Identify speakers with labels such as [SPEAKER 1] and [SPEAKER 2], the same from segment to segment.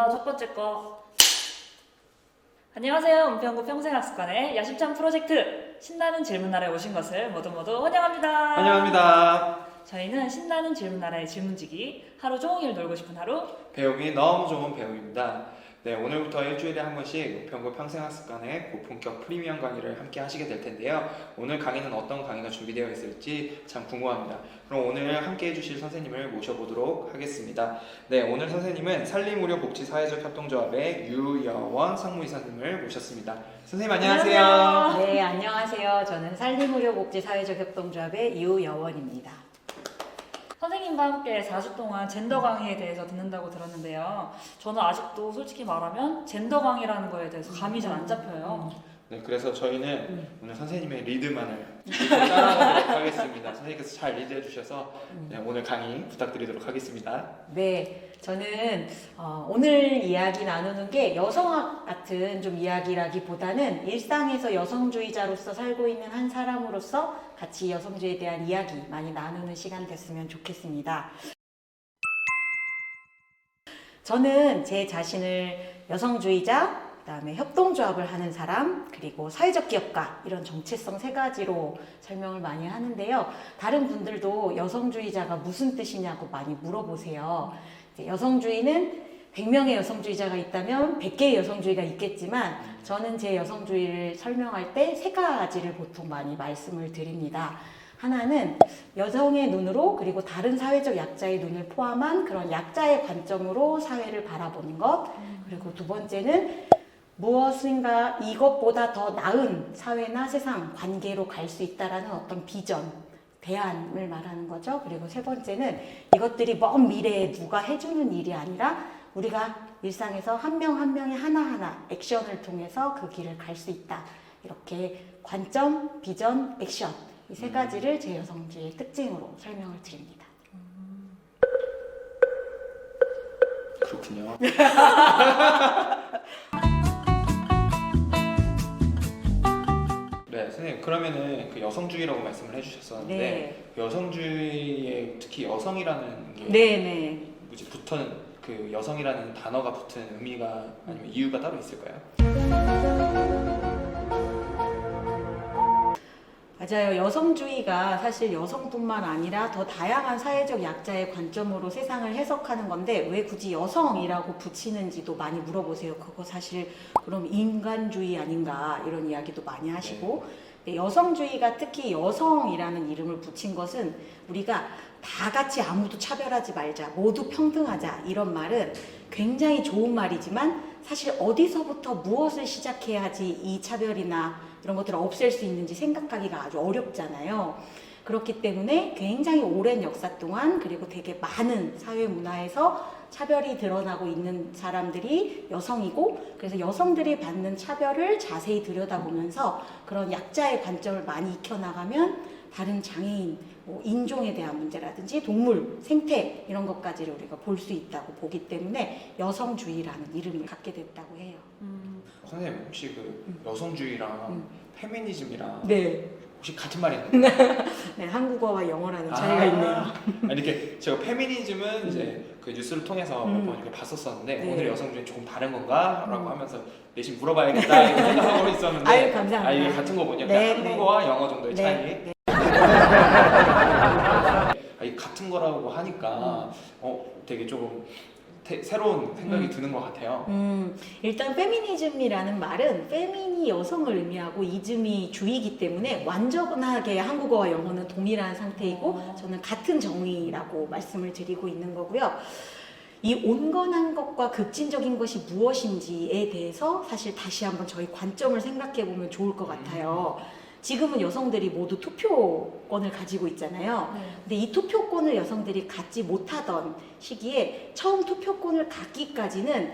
[SPEAKER 1] 갑니다. 첫 번째 거. 안녕하세요. 은평구 평생학습관의 야심찬 프로젝트 신나는 질문나라에 오신 것을 모두 환영합니다.
[SPEAKER 2] 환영합니다.
[SPEAKER 1] 저희는 신나는 질문나라의 질문지기, 하루 종일 놀고 싶은 하루.
[SPEAKER 2] 배움이 너무 좋은 배움입니다. 네, 오늘부터 일주일에 한 번씩 은평구 평생학습관의 고품격 프리미엄 강의를 함께 하시게 될 텐데요. 오늘 강의는 어떤 강의가 준비되어 있을지 참 궁금합니다. 그럼 오늘 함께 해주실 선생님을 모셔보도록 하겠습니다. 네, 오늘 선생님은 산림의료복지사회적협동조합의 유여원 상무이사 선생님을 모셨습니다. 선생님 안녕하세요.
[SPEAKER 3] 네, 안녕하세요. 저는 산림의료복지사회적협동조합의 유여원입니다.
[SPEAKER 1] 선생님과 함께 4주 동안 젠더 강의에 대해서 듣는다고 들었는데요. 저는 아직도 솔직히 말하면 젠더 강의라는 거에 대해서 감이 잘 안 잡혀요.
[SPEAKER 2] 네, 그래서 저희는 오늘 선생님의 리드만을 따라가도록 하겠습니다. 선생님께서 잘 리드해 주셔서 네, 오늘 강의 부탁드리도록 하겠습니다.
[SPEAKER 3] 네, 저는 오늘 이야기 나누는 게 여성학 같은 좀 이야기라기보다는 일상에서 여성주의자로서 살고 있는 한 사람으로서 같이 여성주의에 대한 이야기 많이 나누는 시간 됐으면 좋겠습니다. 저는 제 자신을 여성주의자, 그다음에 협동조합을 하는 사람, 그리고 사회적 기업가, 이런 정체성 세 가지로 설명을 많이 하는데요. 다른 분들도 여성주의자가 무슨 뜻이냐고 많이 물어보세요. 여성주의는 100명의 여성주의자가 있다면 100개의 여성주의가 있겠지만 저는 제 여성주의를 설명할 때 세 가지를 보통 많이 말씀을 드립니다. 하나는 여성의 눈으로, 그리고 다른 사회적 약자의 눈을 포함한 그런 약자의 관점으로 사회를 바라보는 것, 그리고 두 번째는 무엇인가 이것보다 더 나은 사회나 세상, 관계로 갈 수 있다라는 어떤 비전, 대안을 말하는 거죠. 그리고 세 번째는 이것들이 먼 미래에 누가 해주는 일이 아니라 우리가 일상에서 한 명 한 명의 하나하나 액션을 통해서 그 길을 갈 수 있다. 이렇게 관점, 비전, 액션, 이 세 가지를 제 여성주의의 특징으로 설명을 드립니다.
[SPEAKER 2] 그렇군요. 네, 선생님 그러면은 그 여성주의라고 말씀을 해주셨었는데
[SPEAKER 3] 네.
[SPEAKER 2] 여성주의에 특히 여성이라는 게
[SPEAKER 3] 네네.
[SPEAKER 2] 뭐지 붙은 그 여성이라는 단어가 붙은 의미가 아니면 이유가 따로 있을까요?
[SPEAKER 3] 맞아요. 여성주의가 사실 여성뿐만 아니라 더 다양한 사회적 약자의 관점으로 세상을 해석하는 건데 왜 굳이 여성이라고 붙이는지도 많이 물어보세요. 그거 사실 그럼 인간주의 아닌가 이런 이야기도 많이 하시고 네. 여성주의가 특히 여성이라는 이름을 붙인 것은 우리가 다 같이 아무도 차별하지 말자, 모두 평등하자 이런 말은 굉장히 좋은 말이지만 사실 어디서부터 무엇을 시작해야지 이 차별이나 이런 것들을 없앨 수 있는지 생각하기가 아주 어렵잖아요. 그렇기 때문에 굉장히 오랜 역사 동안 그리고 되게 많은 사회 문화에서 차별이 드러나고 있는 사람들이 여성이고 그래서 여성들이 받는 차별을 자세히 들여다보면서 그런 약자의 관점을 많이 익혀나가면 다른 장애인, 인종에 대한 문제라든지 동물, 생태 이런 것까지를 우리가 볼 수 있다고 보기 때문에 여성주의라는 이름을 갖게 됐다고 해요.
[SPEAKER 2] 선생님 혹시 그 여성주의랑 페미니즘이랑
[SPEAKER 3] 네.
[SPEAKER 2] 혹시 같은 말이에요?
[SPEAKER 3] 네, 한국어와 영어라는 차이가 있네요.
[SPEAKER 2] 아니, 이렇게 제가 페미니즘은 이제 그 뉴스를 통해서 몇 번 이렇게 봤었었는데
[SPEAKER 3] 네.
[SPEAKER 2] 오늘 여성주의 조금 다른 건가? 라고 하면서 내심 물어봐야겠다 이렇게 생각하고 있었는데
[SPEAKER 3] 아유, 감사합니다.
[SPEAKER 2] 이게 같은 거군요.
[SPEAKER 3] 네,
[SPEAKER 2] 한국어와 영어 정도의
[SPEAKER 3] 네,
[SPEAKER 2] 차이.
[SPEAKER 3] 네.
[SPEAKER 2] 이 같은 거라고 하니까 되게 조금 새로운 생각이 드는 것 같아요.
[SPEAKER 3] 일단 페미니즘이라는 말은 페미니 여성을 의미하고 이즘이 주이기 때문에 완전하게 한국어와 영어는 동일한 상태이고 저는 같은 정의라고 말씀을 드리고 있는 거고요. 이 온건한 것과 급진적인 것이 무엇인지에 대해서 사실 다시 한번 저희 관점을 생각해 보면 좋을 것 같아요. 지금은 여성들이 모두 투표권을 가지고 있잖아요. 근데 이 투표권을 여성들이 갖지 못하던 시기에 처음 투표권을 갖기까지는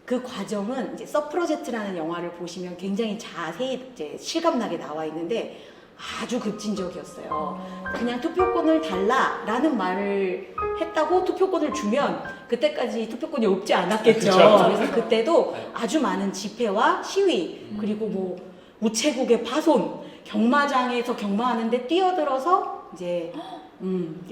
[SPEAKER 3] 그 과정은 이제 서프러제트라는 영화를 보시면 굉장히 자세히 이제 실감나게 나와 있는데 아주 급진적이었어요. 그냥 투표권을 달라라는 말을 했다고 투표권을 주면 그때까지 투표권이 없지 않았겠죠. 그래서 그때도 아주 많은 집회와 시위 그리고 뭐 우체국의 파손 경마장에서 경마하는데 뛰어들어서 이제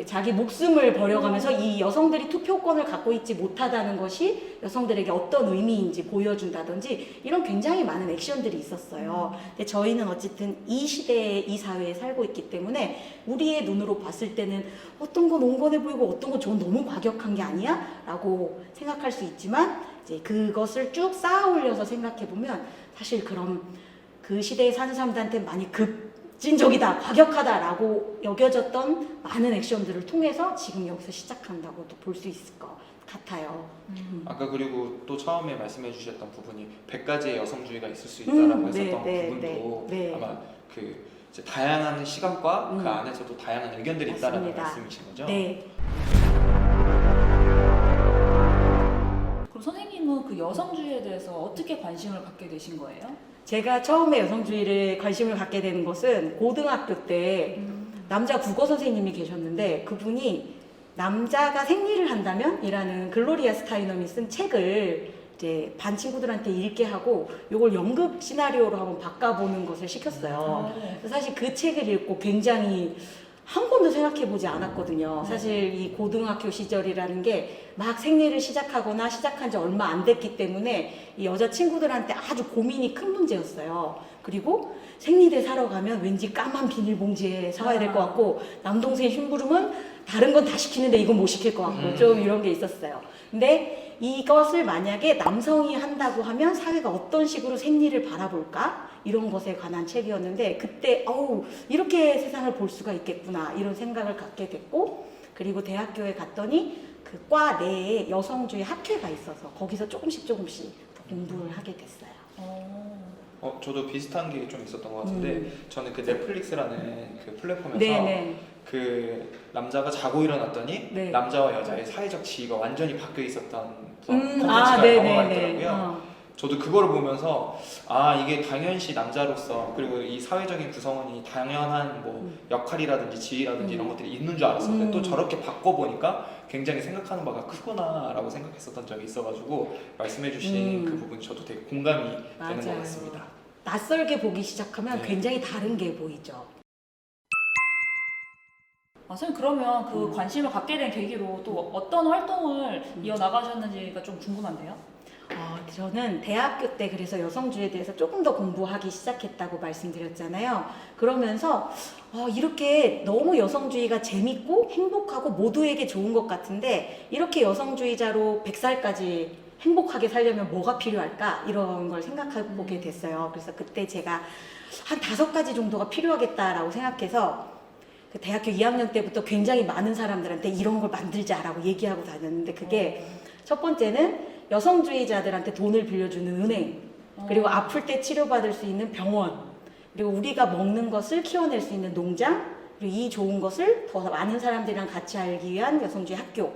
[SPEAKER 3] 자기 목숨을 버려가면서 이 여성들이 투표권을 갖고 있지 못하다는 것이 여성들에게 어떤 의미인지 보여준다든지 이런 굉장히 많은 액션들이 있었어요. 근데 저희는 어쨌든 이 시대에 이 사회에 살고 있기 때문에 우리의 눈으로 봤을 때는 어떤 건 온건해 보이고 어떤 건 저건 너무 과격한 게 아니야? 라고 생각할 수 있지만 이제 그것을 쭉 쌓아 올려서 생각해 보면 사실 그럼 그 시대에 사는 사람들한테 많이 급진적이다, 과격하다라고 여겨졌던 많은 액션들을 통해서 지금 여기서 시작한다고도 볼 수 있을 것 같아요.
[SPEAKER 2] 아까 그리고 또 처음에 말씀해 주셨던 부분이 100가지의 여성주의가 있을 수 있다라고 했었던 부분도 아마 그 이제 다양한 시각과 그 안에서도 다양한 의견들이 있다라는
[SPEAKER 3] 맞습니다.
[SPEAKER 2] 말씀이신 거죠?
[SPEAKER 3] 네.
[SPEAKER 1] 그럼 선생님은 그 여성주의에 대해서 어떻게 관심을 갖게 되신 거예요?
[SPEAKER 3] 제가 처음에 여성주의를 관심을 갖게 된 것은 고등학교 때 남자 국어 선생님이 계셨는데 그분이 남자가 생리를 한다면 이라는 글로리아 스타이넘이 쓴 책을 이제 반 친구들한테 읽게 하고 이걸 연극 시나리오로 한번 바꿔보는 것을 시켰어요. 그래서 사실 그 책을 읽고 굉장히 한 번도 생각해보지 않았거든요. 사실 이 고등학교 시절이라는 게 막 생리를 시작하거나 시작한 지 얼마 안 됐기 때문에 이 여자 친구들한테 아주 고민이 큰 문제였어요. 그리고 생리대 사러 가면 왠지 까만 비닐봉지에 사와야 될 것 같고 남동생 심부름은 다른 건 다 시키는데 이건 못 시킬 것 같고 좀 이런 게 있었어요. 근데 이것을 만약에 남성이 한다고 하면 사회가 어떤 식으로 생리를 바라볼까? 이런 것에 관한 책이었는데 그때 이렇게 세상을 볼 수가 있겠구나 이런 생각을 갖게 됐고 그리고 대학교에 갔더니 그 과 내에 여성주의 학회가 있어서 거기서 조금씩 공부를 하게 됐어요.
[SPEAKER 2] 저도 비슷한 게 좀 있었던 것 같은데 저는 그 넷플릭스라는 그 플랫폼에서
[SPEAKER 3] 네네.
[SPEAKER 2] 그 남자가 자고 일어났더니
[SPEAKER 3] 네.
[SPEAKER 2] 남자와 여자의 사회적 지위가 완전히 바뀌어 있었던 콘텐츠가 넘어가 있더라고요. 저도 그거를 보면서 이게 당연시 남자로서 그리고 이 사회적인 구성원이 당연한 뭐 역할이라든지 지위라든지 이런 것들이 있는 줄 알았었는데 또 저렇게 바꿔보니까 굉장히 생각하는 바가 크구나라고 생각했었던 적이 있어가지고 말씀해주신 그 부분 저도 되게 공감이 되는 것 같습니다.
[SPEAKER 3] 낯설게 보기 시작하면
[SPEAKER 2] 네.
[SPEAKER 3] 굉장히 다른 게 보이죠.
[SPEAKER 1] 선생님 그러면 그 관심을 갖게 된 계기로 또 어떤 활동을 이어나가셨는지가 좀 궁금한데요?
[SPEAKER 3] 저는 대학교 때 그래서 여성주의에 대해서 조금 더 공부하기 시작했다고 말씀드렸잖아요. 그러면서 이렇게 너무 여성주의가 재밌고 행복하고 모두에게 좋은 것 같은데 이렇게 여성주의자로 100살까지 행복하게 살려면 뭐가 필요할까? 이런 걸 생각해 보게 됐어요. 그래서 그때 제가 한 5가지 정도가 필요하겠다라고 생각해서 그 대학교 2학년 때부터 굉장히 많은 사람들한테 이런 걸 만들자라고 얘기하고 다녔는데 그게 첫 번째는 여성주의자들한테 돈을 빌려주는 은행, 그리고 아플 때 치료받을 수 있는 병원, 그리고 우리가 먹는 것을 키워낼 수 있는 농장, 그리고 이 좋은 것을 더 많은 사람들이랑 같이 알기 위한 여성주의 학교,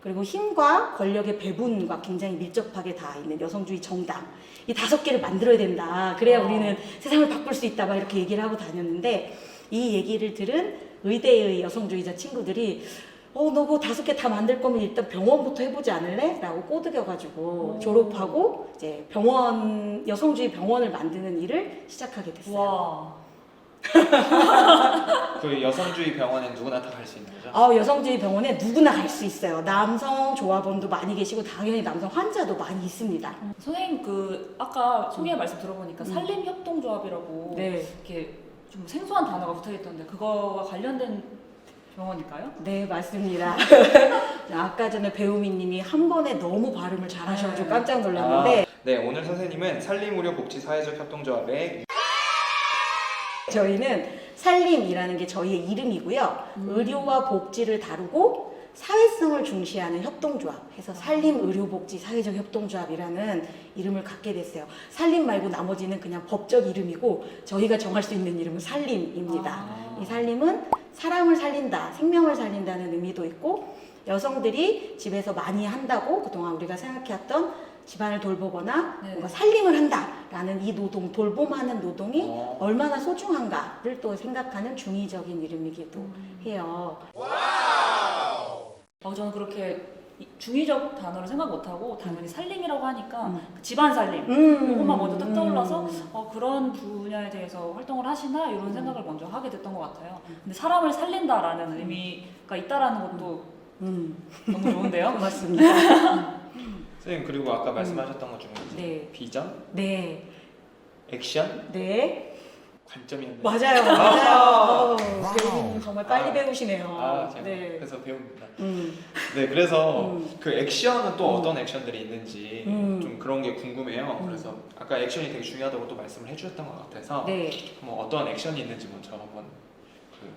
[SPEAKER 3] 그리고 힘과 권력의 배분과 굉장히 밀접하게 다 있는 여성주의 정당, 이 5개를 만들어야 된다. 그래야 우리는 세상을 바꿀 수 있다. 막 이렇게 얘기를 하고 다녔는데 이 얘기를 들은 의대의 여성주의자 친구들이 너 그거 5개 다 만들 거면 일단 병원부터 해보지 않을래? 라고 꼬드겨가지고 졸업하고 이제 여성주의 병원을 만드는 일을 시작하게 됐어요.
[SPEAKER 1] 와.
[SPEAKER 2] 그 여성주의 병원에 누구나 다 갈 수 있는 거죠?
[SPEAKER 3] 여성주의 병원에 누구나 갈 수 있어요. 남성 조합원도 많이 계시고 당연히 남성 환자도 많이 있습니다.
[SPEAKER 1] 선생님 그 아까 소개 말씀 들어보니까 산림협동조합이라고 이렇게 좀 생소한 단어가 붙어있던데 그거와 관련된 병원일까요?
[SPEAKER 3] 네, 맞습니다. 아까 전에 배우미님이 한 번에 너무 발음을 잘하셔가지고 깜짝 놀랐는데
[SPEAKER 2] 네, 오늘 선생님은 산림의료복지사회적협동조합의
[SPEAKER 3] 저희는 산림이라는 게 저희의 이름이고요. 의료와 복지를 다루고 사회성을 중시하는 협동조합 해서 산림의료복지사회적협동조합이라는 이름을 갖게 됐어요. 산림 말고 나머지는 그냥 법적 이름이고 저희가 정할 수 있는 이름은 산림입니다. 이 산림은 사람을 살린다, 생명을 살린다는 의미도 있고 여성들이 집에서 많이 한다고 그동안 우리가 생각해왔던 집안을 돌보거나 뭔가 살림을 한다라는 이 노동, 돌봄하는 노동이 얼마나 소중한가를 또 생각하는 중의적인 이름이기도 해요.
[SPEAKER 1] 저는 그렇게 중의적 단어를 생각 못하고 당연히 살림이라고 하니까 그 집안 살림 이것만 먼저 딱 떠올라서 그런 분야에 대해서 활동을 하시나 이런 생각을 먼저 하게 됐던 것 같아요. 근데 사람을 살린다라는 의미가 있다라는 것도 너무 좋은데요?
[SPEAKER 3] 고맙습니다.
[SPEAKER 2] 선생님 그리고 아까 말씀하셨던 것 중에 이제
[SPEAKER 3] 네.
[SPEAKER 2] 비전,
[SPEAKER 3] 네.
[SPEAKER 2] 액션,
[SPEAKER 3] 네.
[SPEAKER 2] 관점이었네요.
[SPEAKER 3] 맞아요. 맞아요. 배우님 정말 빨리 배우시네요.
[SPEAKER 2] 제가
[SPEAKER 3] 네.
[SPEAKER 2] 그래서 배웁니다.
[SPEAKER 3] 음.
[SPEAKER 2] 네, 그래서
[SPEAKER 3] 음.
[SPEAKER 2] 그 액션은 또 어떤 액션들이 있는지
[SPEAKER 3] 음.
[SPEAKER 2] 좀 그런 게 궁금해요. 그래서 아까 액션이 되게 중요하다고 또 말씀을 해주셨던 것 같아서
[SPEAKER 3] 네.
[SPEAKER 2] 뭐 어떤 액션이 있는지 먼저 한번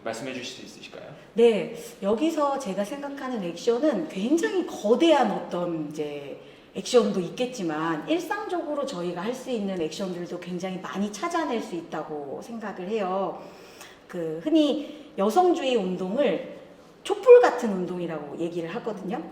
[SPEAKER 2] 말씀해 주실 수 있으실까요?
[SPEAKER 3] 네, 여기서 제가 생각하는 액션은 굉장히 거대한 어떤 이제 액션도 있겠지만 일상적으로 저희가 할 수 있는 액션들도 굉장히 많이 찾아낼 수 있다고 생각을 해요. 그 흔히 여성주의 운동을 촛불 같은 운동이라고 얘기를 하거든요.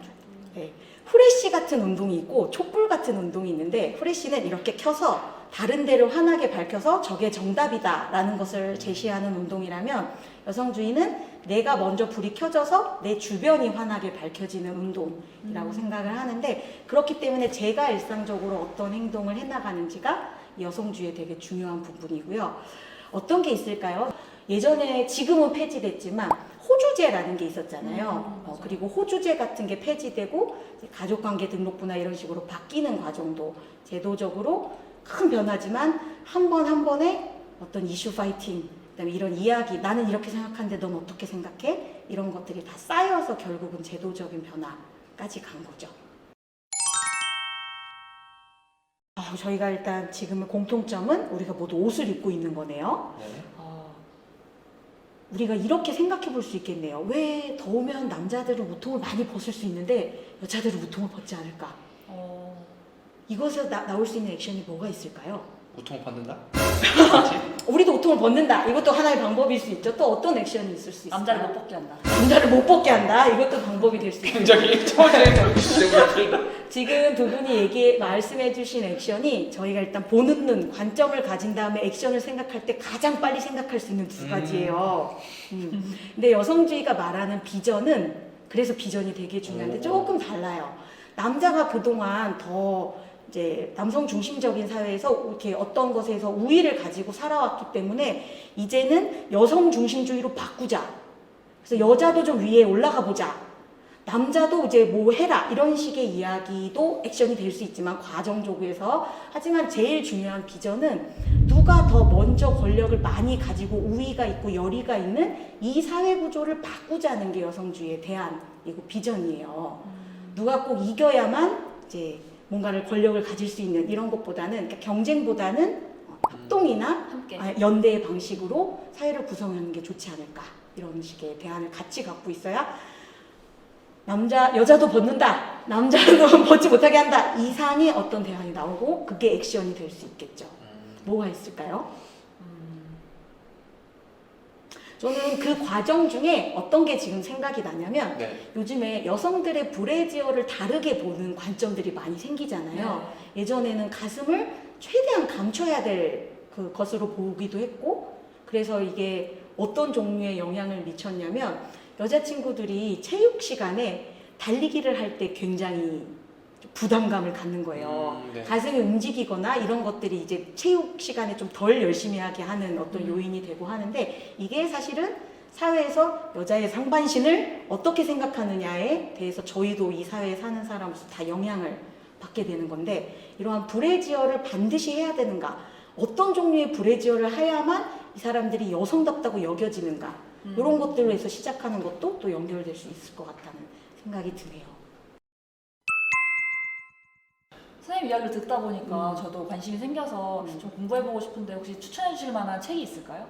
[SPEAKER 3] 네. 후레쉬 같은 운동이 있고 촛불 같은 운동이 있는데 후레쉬는 이렇게 켜서 다른 데를 환하게 밝혀서 저게 정답이다라는 것을 제시하는 운동이라면 여성주의는 내가 먼저 불이 켜져서 내 주변이 환하게 밝혀지는 운동이라고 생각을 하는데 그렇기 때문에 제가 일상적으로 어떤 행동을 해나가는지가 여성주의의 되게 중요한 부분이고요. 어떤 게 있을까요? 예전에 지금은 폐지됐지만 호주제라는 게 있었잖아요. 그리고 호주제 같은 게 폐지되고 가족관계 등록부나 이런 식으로 바뀌는 과정도 제도적으로 큰 변화지만 한 번 한 번에 어떤 이슈 파이팅 그다음에 이런 이야기 나는 이렇게 생각하는데 넌 어떻게 생각해? 이런 것들이 다 쌓여서 결국은 제도적인 변화까지 간 거죠. 저희가 일단 지금의 공통점은 우리가 모두 옷을 입고 있는 거네요.
[SPEAKER 2] 네.
[SPEAKER 3] 우리가 이렇게 생각해 볼 수 있겠네요. 왜 더우면 남자들은 우통을 많이 벗을 수 있는데 여자들은 우통을 벗지 않을까? 이것에서 나올 수 있는 액션이 뭐가 있을까요?
[SPEAKER 2] 우통 벗는다?
[SPEAKER 3] 우리도 우통을 벗는다. 이것도 하나의 방법일 수 있죠. 또 어떤 액션이 있을 수 있을까요?
[SPEAKER 1] 남자를 못 벗게 한다.
[SPEAKER 3] 남자를 못 벗게 한다. 이것도 방법이 될 수 있죠.
[SPEAKER 2] 굉장히 초절의
[SPEAKER 3] 지금 두 분이 말씀해 주신 액션이 저희가 일단 보는 눈, 관점을 가진 다음에 액션을 생각할 때 가장 빨리 생각할 수 있는 두 가지예요. 근데 여성주의가 말하는 비전은 그래서 비전이 되게 중요한데 조금 달라요. 남자가 그동안 더 이제 남성 중심적인 사회에서 이렇게 어떤 것에서 우위를 가지고 살아왔기 때문에 이제는 여성 중심주의로 바꾸자. 그래서 여자도 좀 위에 올라가 보자. 남자도 이제 뭐 해라 이런 식의 이야기도 액션이 될 수 있지만 과정적에서 하지만 제일 중요한 비전은 누가 더 먼저 권력을 많이 가지고 우위가 있고 열의가 있는 이 사회 구조를 바꾸자는 게 여성주의의 대안이고 비전이에요. 누가 꼭 이겨야만 이제 뭔가를 권력을 가질 수 있는 이런 것보다는 그러니까 경쟁보다는 협동이나
[SPEAKER 1] 함께.
[SPEAKER 3] 연대의 방식으로 사회를 구성하는 게 좋지 않을까 이런 식의 대안을 같이 갖고 있어야 여자도 벗는다 남자도 벗지 못하게 한다 이상의 어떤 대안이 나오고 그게 액션이 될 수 있겠죠. 뭐가 있을까요? 저는 그 과정 중에 어떤 게 지금 생각이 나냐면 요즘에 여성들의 브래지어를 다르게 보는 관점들이 많이 생기잖아요. 예전에는 가슴을 최대한 감춰야 될 그 것으로 보기도 했고 그래서 이게 어떤 종류의 영향을 미쳤냐면 여자친구들이 체육 시간에 달리기를 할 때 굉장히 부담감을 갖는 거예요. 가슴이 움직이거나 이런 것들이 이제 체육 시간에 좀 덜 열심히 하게 하는 어떤 요인이 되고 하는데 이게 사실은 사회에서 여자의 상반신을 어떻게 생각하느냐에 대해서 저희도 이 사회에 사는 사람으로서 다 영향을 받게 되는 건데 이러한 브래지어를 반드시 해야 되는가 어떤 종류의 브래지어를 해야만 이 사람들이 여성답다고 여겨지는가 이런 것들로 해서 시작하는 것도 또 연결될 수 있을 것 같다는 생각이 드네요.
[SPEAKER 1] 선생님 이야기를 듣다 보니까 저도 관심이 생겨서 좀 공부해보고 싶은데 혹시 추천해 주실 만한 책이 있을까요?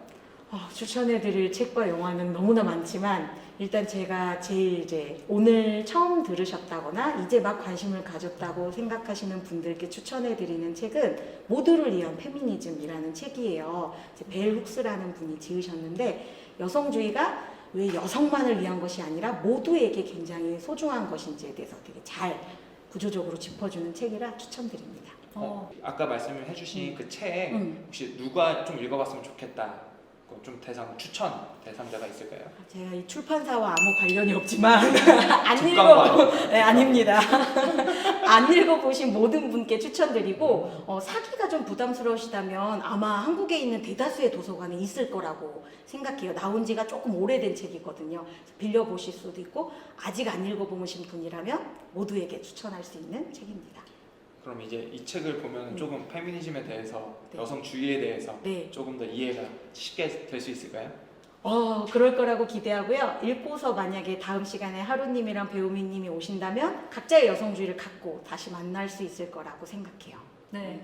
[SPEAKER 3] 추천해드릴 책과 영화는 너무나 많지만 일단 제가 제일 이제 오늘 처음 들으셨다거나 이제 막 관심을 가졌다고 생각하시는 분들께 추천해드리는 책은 모두를 위한 페미니즘이라는 책이에요. 벨 훅스라는 분이 지으셨는데 여성주의가 왜 여성만을 위한 것이 아니라 모두에게 굉장히 소중한 것인지에 대해서 되게 잘 구조적으로 짚어주는 책이라 추천드립니다.
[SPEAKER 2] 아까 말씀을 해주신 그 책 혹시 누가 좀 읽어봤으면 좋겠다 좀 추천 대상자가 있을까요?
[SPEAKER 3] 제가 이 출판사와 아무 관련이 없지만 안
[SPEAKER 2] 직관과요?
[SPEAKER 3] 네, 아닙니다. 안 읽어보신 모든 분께 추천드리고 사기가 좀 부담스러우시다면 아마 한국에 있는 대다수의 도서관에 있을 거라고 생각해요. 나온 지가 조금 오래된 책이거든요. 빌려보실 수도 있고 아직 안 읽어보신 분이라면 모두에게 추천할 수 있는 책입니다.
[SPEAKER 2] 그럼 이제 이 책을 보면 조금 페미니즘에 대해서
[SPEAKER 3] 네.
[SPEAKER 2] 여성주의에 대해서
[SPEAKER 3] 네.
[SPEAKER 2] 조금 더 이해가 쉽게 될 수 있을까요?
[SPEAKER 3] 그럴 거라고 기대하고요. 읽고서 만약에 다음 시간에 하루님이랑 배우미님이 오신다면 각자의 여성주의를 갖고 다시 만날 수 있을 거라고 생각해요.
[SPEAKER 1] 네.